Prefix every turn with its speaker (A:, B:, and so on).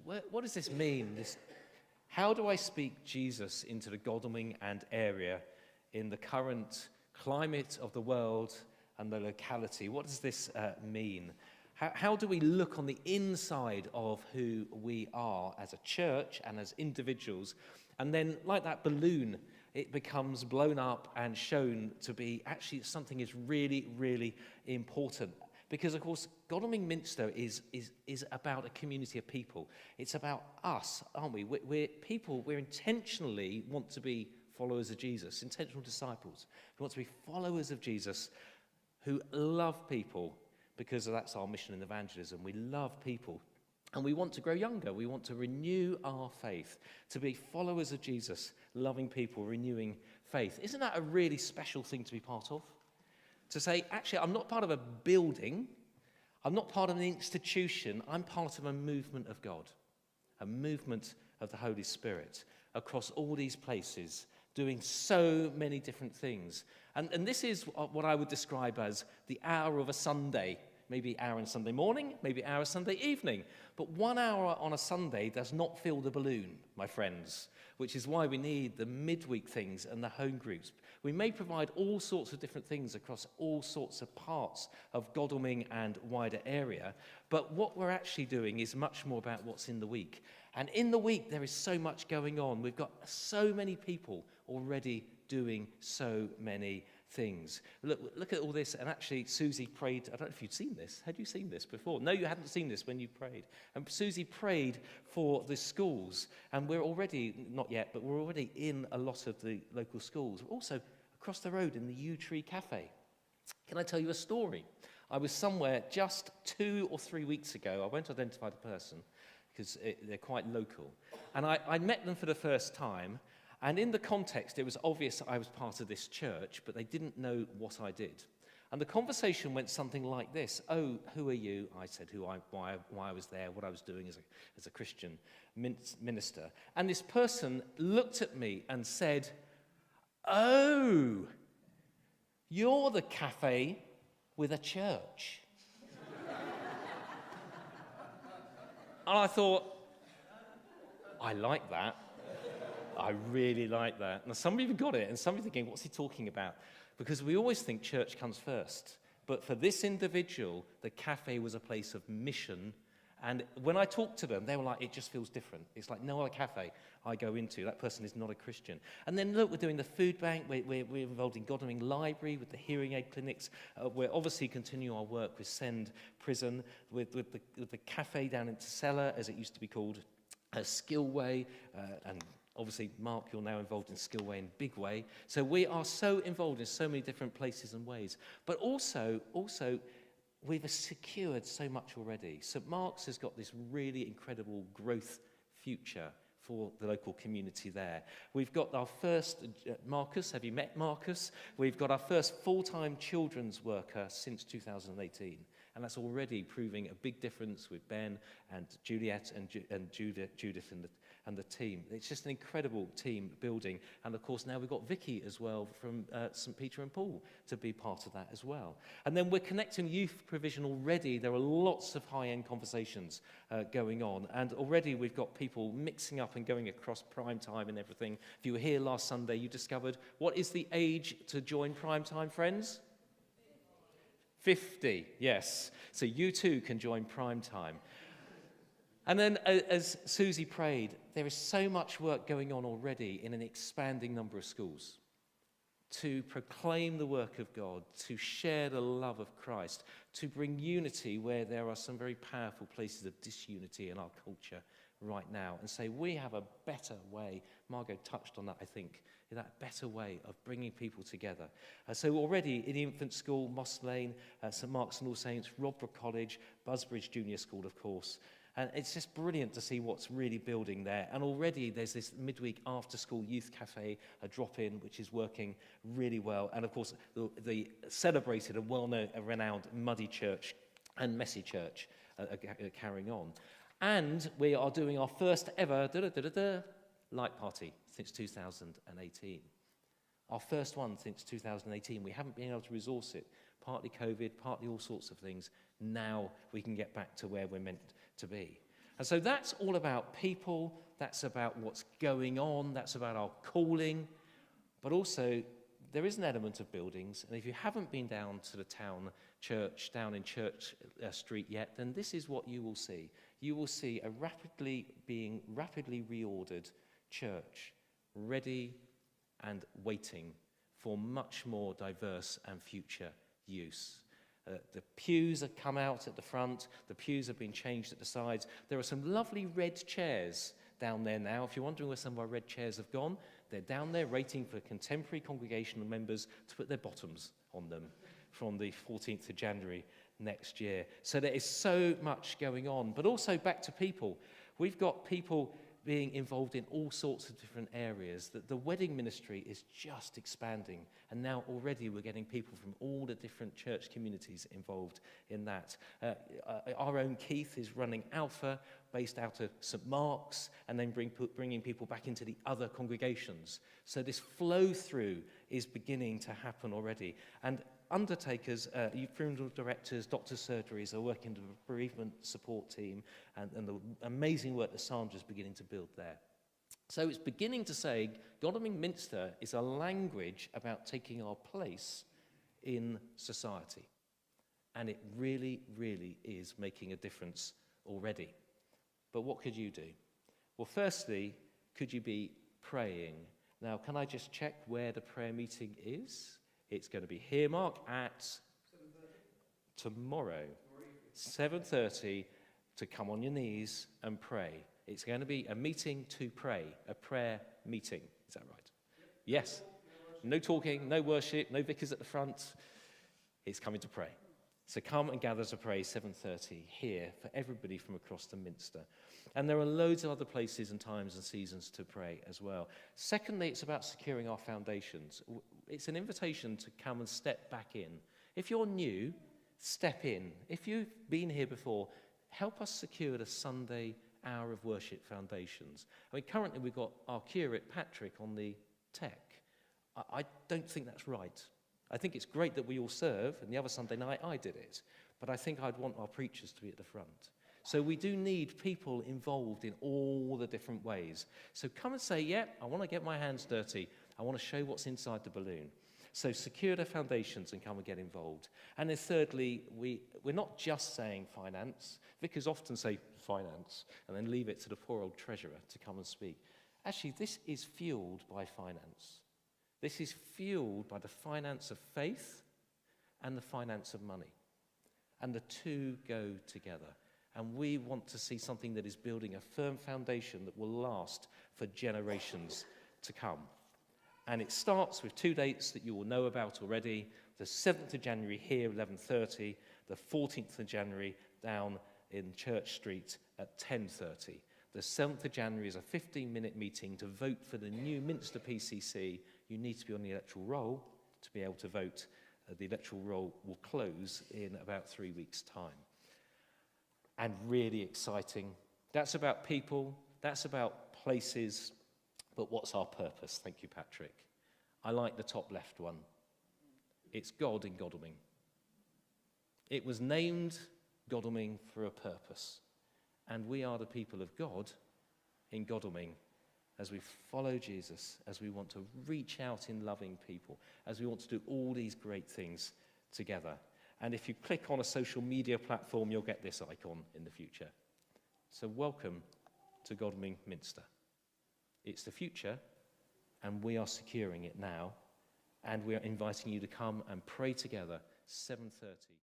A: what does this mean? How do I speak Jesus into the Godalming and area in the current climate of the world and the locality? What does this mean? How do we look on the inside of who we are as a church and as individuals? And then, like that balloon, it becomes blown up and shown to be actually something is really, really important. Because, of course, Godalming Minister is about a community of people. It's about us, aren't we? We're people, we intentionally want to be followers of Jesus, intentional disciples. We want to be followers of Jesus who love people, because that's our mission in evangelism. We love people. And we want to grow younger. We want to renew our faith, to be followers of Jesus, loving people, renewing faith. Isn't that a really special thing to be part of? To say, actually, I'm not part of a building. I'm not part of an institution. I'm part of a movement of God, a movement of the Holy Spirit across all these places, doing so many different things. And this is what I would describe as the hour of a Sunday. Maybe hour on Sunday morning, maybe hour Sunday evening. But 1 hour on a Sunday does not fill the balloon, my friends, which is why we need the midweek things and the home groups. We may provide all sorts of different things across all sorts of parts of Godalming and wider area, but what we're actually doing is much more about what's in the week. And in the week, there is so much going on. We've got so many people already doing so many things. Look at all this, and actually Susie prayed. I don't know if you'd seen this. Had you seen this before? No, you hadn't seen this when you prayed. And Susie prayed for the schools, and we're already, not yet, but we're already in a lot of the local schools. We're also across the road in the Yew Tree Cafe. Can I tell you a story? I was somewhere just 2 or 3 weeks ago. I won't identify the person because they're quite local. And I met them for the first time. And in the context, it was obvious I was part of this church, but they didn't know what I did. And the conversation went something like this. Oh, who are you? I said why I was there, what I was doing as a Christian minister. And this person looked at me and said, oh, you're the cafe with a church. And I thought, I like that. I really like that. Now, some of you have got it, and some of you are thinking, what's he talking about? Because we always think church comes first. But for this individual, the cafe was a place of mission. And when I talked to them, they were like, it just feels different. It's like no other cafe I go into. That person is not a Christian. And then, look, we're doing the food bank. We're involved in Godalming Library with the hearing aid clinics. We're obviously continuing our work with Send Prison, with the cafe down in Tesella, as it used to be called, Skillway, and obviously, Mark, you're now involved in Skillway in a big way. So we are so involved in so many different places and ways. But also, we've secured so much already. St. Mark's has got this really incredible growth future for the local community there. We've got our first, Marcus, have you met Marcus? We've got our first full-time children's worker since 2018. And that's already proving a big difference with Ben and Juliet and Judith and the team. It's just an incredible team building. And, of course, now we've got Vicky as well from St. Peter and Paul to be part of that as well. And then we're connecting youth provision already. There are lots of high-end conversations going on. And already we've got people mixing up and going across prime time and everything. If you were here last Sunday, you discovered what is the age to join prime time, friends? 50, yes. So you too can join prime time. And then as Susie prayed, there is so much work going on already in an expanding number of schools to proclaim the work of God, to share the love of Christ, to bring unity where there are some very powerful places of disunity in our culture right now, and say we have a better way. Margot touched on that, I think, that better way of bringing people together. So already in the infant school, Moss Lane, St. Mark's and All Saints, Rodbrook College, Busbridge Junior School, of course. And it's just brilliant to see what's really building there. And already there's this midweek after-school youth cafe, a drop-in, which is working really well. And, of course, the celebrated and well-known, renowned Muddy Church and Messy Church are carrying on. And we are doing our first ever light party since 2018. Our first one since 2018. We haven't been able to resource it. Partly COVID, partly all sorts of things. Now we can get back to where we're meant to be. And so that's all about people, that's about what's going on, that's about our calling, but also there is an element of buildings, and if you haven't been down to the town church, down in Church Street yet, then this is what you will see. You will see a rapidly reordered church, ready and waiting for much more diverse and future use. The pews have come out at the front, the pews have been changed at the sides. There are some lovely red chairs down there now. If you're wondering where some of our red chairs have gone, they're down there waiting for contemporary congregational members to put their bottoms on them from the 14th of January next year. So there is so much going on, but also back to people. We've got people being involved in all sorts of different areas. The wedding ministry is just expanding, and now already we're getting people from all the different church communities involved in that. Our own Keith is running Alpha, based out of St Mark's, and then bringing people back into the other congregations. So this flow through is beginning to happen already. And undertakers, funeral directors, doctors' surgeries are working with the bereavement support team and the amazing work that Sandra's beginning to build there. So it's beginning to say Godalming Minister is a language about taking our place in society. And it really, really is making a difference already. But what could you do? Well, firstly, could you be praying? Now, can I just check where the prayer meeting is? It's going to be here, Mark, at 7:30 tomorrow, 7:30, to come on your knees and pray. It's going to be a meeting to pray, a prayer meeting. Is that right? Yes. No talking, no worship, no vicars at the front. It's coming to pray. So come and gather to pray, 7:30, here for everybody from across the Minster. And there are loads of other places and times and seasons to pray as well. Secondly, it's about securing our foundations. It's an invitation to come and step back in. If you're new, step in. If you've been here before, help us secure the Sunday hour of worship foundations. I mean, currently we've got our curate, Patrick, on the tech. I don't think that's right. I think it's great that we all serve, and the other Sunday night I did it, but I think I'd want our preachers to be at the front. So we do need people involved in all the different ways. So come and say, yeah, I want to get my hands dirty. I want to show what's inside the balloon. So secure the foundations and come and get involved. And then thirdly, we're not just saying finance. Vicars often say finance and then leave it to the poor old treasurer to come and speak. Actually, this is fueled by finance. This is fueled by the finance of faith and the finance of money. And the two go together. And we want to see something that is building a firm foundation that will last for generations to come. And it starts with 2 dates that you will know about already. The 7th of January here, 11:30. The 14th of January down in Church Street at 10:30. The 7th of January is a 15-minute meeting to vote for the new Minster PCC. You need to be on the electoral roll to be able to vote. The electoral roll will close in about 3 weeks' time. And really exciting. That's about people, that's about places, but what's our purpose? Thank you, Patrick. I like the top left one. It's God in Godalming. It was named Godalming for a purpose. And we are the people of God in Godalming as we follow Jesus, as we want to reach out in loving people, as we want to do all these great things together. And if you click on a social media platform, you'll get this icon in the future. So welcome to Godalming Minister. It's the future, and we are securing it now. And we are inviting you to come and pray together, 7:30.